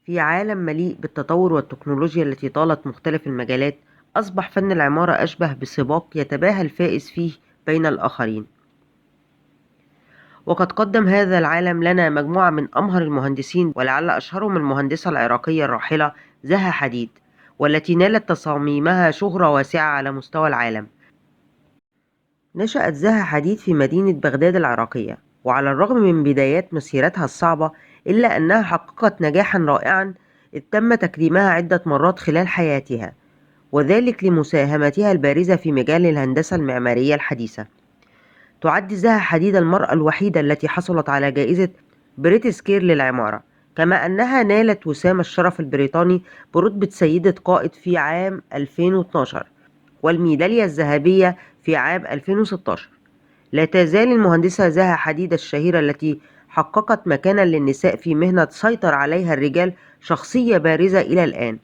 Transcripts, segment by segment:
في عالم مليء بالتطور والتكنولوجيا التي طالت مختلف المجالات، أصبح فن العمارة أشبه بسباق يتباهى الفائز فيه بين الآخرين. وقد قدم هذا العالم لنا مجموعة من أمهر المهندسين، ولعل أشهرهم المهندسة العراقية الراحلة زها حديد، والتي نالت تصاميمها شهرة واسعة على مستوى العالم. نشأت زها حديد في مدينة بغداد العراقية، وعلى الرغم من بدايات مسيرتها الصعبة إلا أنها حققت نجاحا رائعا، إذ تم تكريمها عدة مرات خلال حياتها، وذلك لمساهمتها البارزة في مجال الهندسة المعمارية الحديثة. تعد زها حديد المرأة الوحيدة التي حصلت على جائزة بريتسكير للعمارة، كما أنها نالت وسام الشرف البريطاني برتبة سيدة قائد في عام 2012، والميدالية الذهبية في عام 2016. لا تزال المهندسة زها حديد الشهيرة التي حققت مكانا للنساء في مهنة سيطر عليها الرجال شخصية بارزة إلى الآن،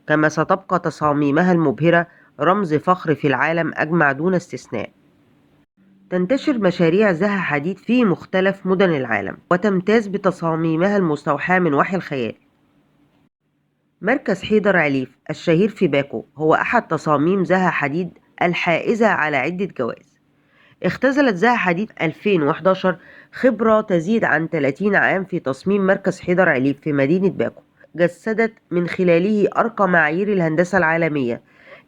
كما ستبقى تصاميمها المبهرة رمز فخر في العالم أجمع دون استثناء. تنتشر مشاريع زها حديد في مختلف مدن العالم، وتمتاز بتصاميمها المستوحاة من وحي الخيال. مركز حيدر عليف الشهير في باكو هو أحد تصاميم زها حديد الحائزة على عدة جوائز. اختزلت زها حديد 2011 خبرة تزيد عن 30 عام في تصميم مركز حيدر عليف في مدينة باكو، جسدت من خلاله أرقى معايير الهندسة العالمية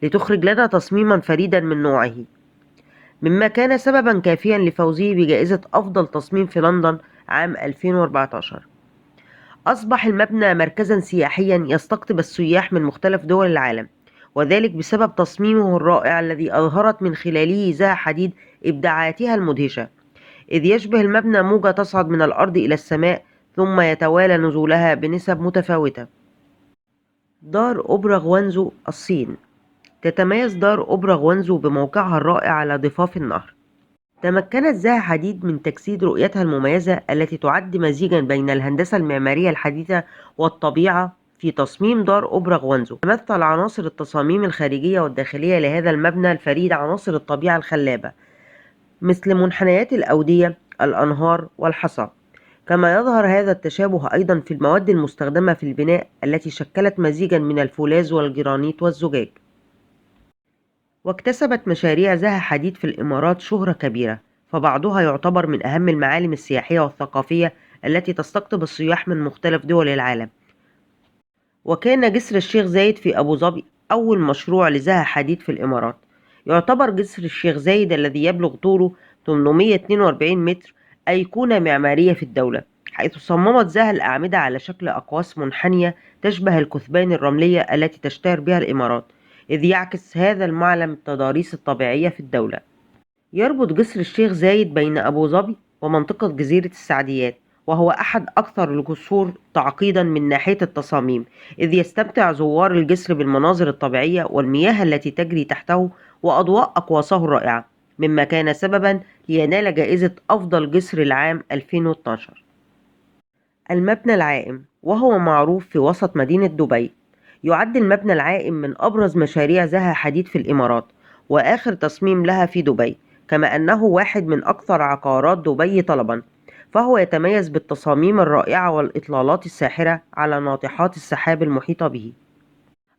لتخرج لنا تصميما فريدا من نوعه، مما كان سببا كافيا لفوزه بجائزة أفضل تصميم في لندن عام 2014. أصبح المبنى مركزا سياحيا يستقطب السياح من مختلف دول العالم، وذلك بسبب تصميمه الرائع الذي أظهرت من خلاله زها حديد إبداعاتها المدهشة، إذ يشبه المبنى موجة تصعد من الأرض إلى السماء ثم يتوالى نزولها بنسب متفاوتة. دار أوبرا غوانزو الصين. تتميز دار أوبرا غوانزو بموقعها الرائع على ضفاف النهر. تمكنت زها حديد من تجسيد رؤيتها المميزة التي تعد مزيجا بين الهندسة المعمارية الحديثة والطبيعة في تصميم دار أوبرا غوانزو. تمثل عناصر التصاميم الخارجية والداخلية لهذا المبنى الفريد عناصر الطبيعة الخلابة، مثل منحنيات الأودية، الأنهار والحصى، كما يظهر هذا التشابه أيضا في المواد المستخدمة في البناء التي شكلت مزيجا من الفولاذ والجرانيت والزجاج. واكتسبت مشاريع زها حديد في الإمارات شهرة كبيرة، فبعضها يعتبر من أهم المعالم السياحية والثقافية التي تستقطب السياح من مختلف دول العالم. وكان جسر الشيخ زايد في أبو ظبي أول مشروع لزها حديد في الإمارات. يعتبر جسر الشيخ زايد الذي يبلغ طوله 842 متر أيقونة معمارية في الدولة، حيث صممت زها الأعمدة على شكل أقواس منحنية تشبه الكثبان الرملية التي تشتهر بها الإمارات، إذ يعكس هذا المعلم التضاريس الطبيعية في الدولة. يربط جسر الشيخ زايد بين أبو ظبي ومنطقة جزيرة السعديات، وهو أحد أكثر الجسور تعقيدا من ناحية التصاميم، إذ يستمتع زوار الجسر بالمناظر الطبيعية والمياه التي تجري تحته وأضواء أقواسه الرائعة، مما كان سببا لينال جائزة أفضل جسر العام 2012. المبنى العائم، وهو معروف في وسط مدينة دبي. يعد المبنى العائم من أبرز مشاريع زها حديد في الإمارات، وآخر تصميم لها في دبي، كما أنه واحد من أكثر عقارات دبي طلبا، فهو يتميز بالتصاميم الرائعة والإطلالات الساحرة على ناطحات السحاب المحيطة به.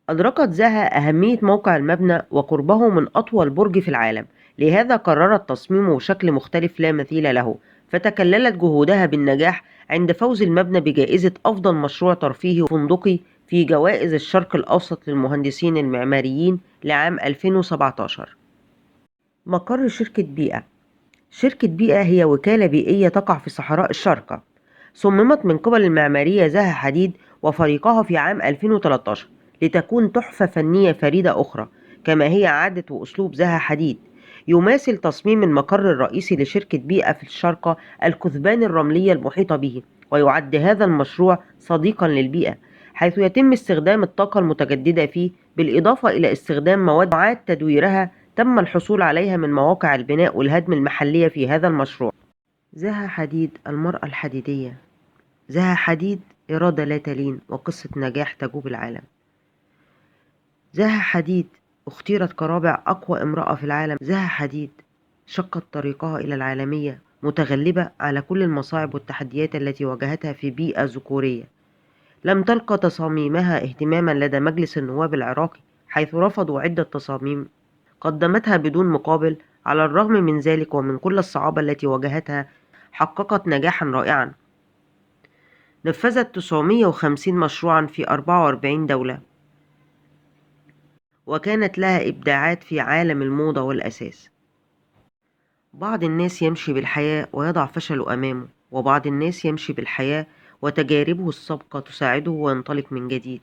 أدركت زها أهمية موقع المبنى وقربه من أطول برج في العالم، لهذا قررت تصميمه بشكل مختلف لا مثيل له، فتكللت جهودها بالنجاح عند فوز المبنى بجائزة أفضل مشروع ترفيهي وفندقي في جوائز الشرق الأوسط للمهندسين المعماريين لعام 2017. مقر شركة بيئة. شركة بيئة هي وكالة بيئية تقع في صحراء الشارقة. صممت من قبل المعمارية زها حديد وفريقها في عام 2013 لتكون تحفة فنية فريدة أخرى، كما هي عادة وأسلوب زها حديد. يماثل تصميم المقر الرئيسي لشركة بيئة في الشارقة الكثبان الرملية المحيطة به، ويعد هذا المشروع صديقا للبيئة، حيث يتم استخدام الطاقة المتجددة فيه، بالإضافة إلى استخدام مواد معاد تدويرها تم الحصول عليها من مواقع البناء والهدم المحلية في هذا المشروع. زها حديد المرأة الحديدية. زها حديد إرادة لا تلين وقصة نجاح تجوب العالم. زها حديد اختيرت كرابع أقوى امرأة في العالم. زها حديد شقت طريقها إلى العالمية متغلبة على كل المصاعب والتحديات التي واجهتها في بيئة ذكورية. لم تلقى تصاميمها اهتماما لدى مجلس النواب العراقي، حيث رفضوا عدة تصاميم قدمتها بدون مقابل. على الرغم من ذلك ومن كل الصعاب التي واجهتها، حققت نجاحا رائعا. نفذت 950 مشروعا في 44 دولة، وكانت لها إبداعات في عالم الموضة والأثاث. بعض الناس يمشي بالحياة ويضع فشله أمامه، وبعض الناس يمشي بالحياة وتجاربه السابقة تساعده وينطلق من جديد.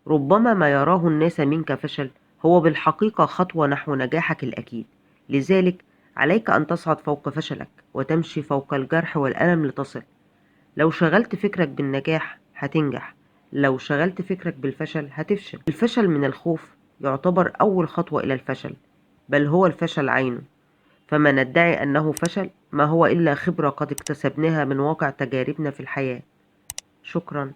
ربما ما يراه الناس منك فشل هو بالحقيقة خطوة نحو نجاحك الأكيد. لذلك عليك أن تصعد فوق فشلك وتمشي فوق الجرح والألم لتصل. لو شغلت فكرك بالنجاح هتنجح، لو شغلت فكرك بالفشل هتفشل. الفشل من الخوف يعتبر أول خطوة إلى الفشل، بل هو الفشل عينه. فما ندعي أنه فشل ما هو إلا خبرة قد اكتسبناها من واقع تجاربنا في الحياة. شكرا.